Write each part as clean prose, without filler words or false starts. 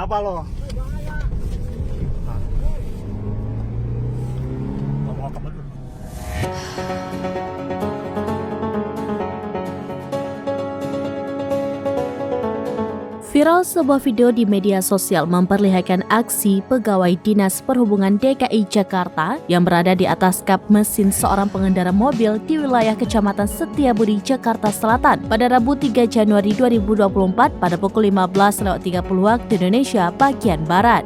Kenapa lo? Ngomong apa dulu? Viral sebuah video di media sosial memperlihatkan aksi pegawai Dinas Perhubungan DKI Jakarta yang berada di atas kap mesin seorang pengendara mobil di wilayah Kecamatan Setiabudi, Jakarta Selatan pada Rabu 3 Januari 2024 pada pukul 15.30 waktu Indonesia bagian Barat.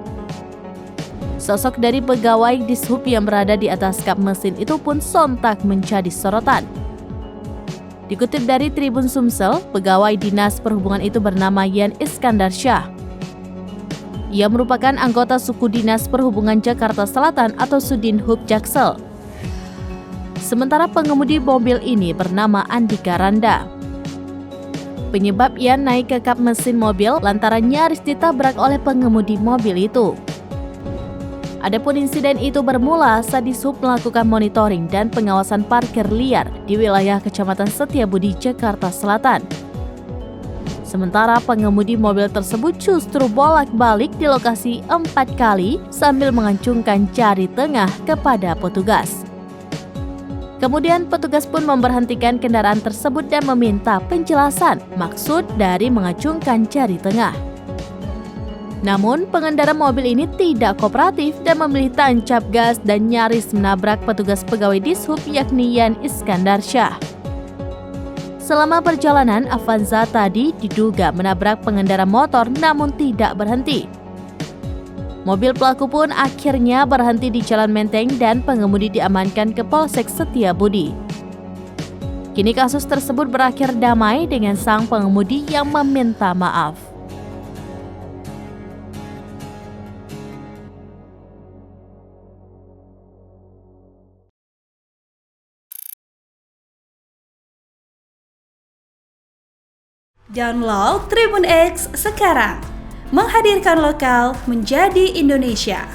Sosok dari pegawai Dishub yang berada di atas kap mesin itu pun sontak menjadi sorotan. Dikutip dari Tribun Sumsel, pegawai Dinas Perhubungan itu bernama Yan Iskandar Syah. Ia merupakan anggota suku Dinas Perhubungan Jakarta Selatan atau Sudinhub Jaksel. Sementara pengemudi mobil ini bernama Andika Randa. Penyebab Yan naik ke kap mesin mobil lantaran nyaris ditabrak oleh pengemudi mobil itu. Adapun insiden itu bermula saat Dishub melakukan monitoring dan pengawasan parkir liar di wilayah Kecamatan Setiabudi, Jakarta Selatan. Sementara pengemudi mobil tersebut justru bolak-balik di lokasi 4 kali sambil mengacungkan jari tengah kepada petugas. Kemudian petugas pun memberhentikan kendaraan tersebut dan meminta penjelasan maksud dari mengacungkan jari tengah. Namun, pengendara mobil ini tidak kooperatif dan memilih tancap gas dan nyaris menabrak petugas pegawai Dishub yakni Yan Iskandar Syah. Selama perjalanan, Avanza tadi diduga menabrak pengendara motor namun tidak berhenti. Mobil pelaku pun akhirnya berhenti di Jalan Menteng dan pengemudi diamankan ke Polsek Setiabudi. Kini kasus tersebut berakhir damai dengan sang pengemudi yang meminta maaf. Download Tribun X sekarang, menghadirkan lokal menjadi Indonesia.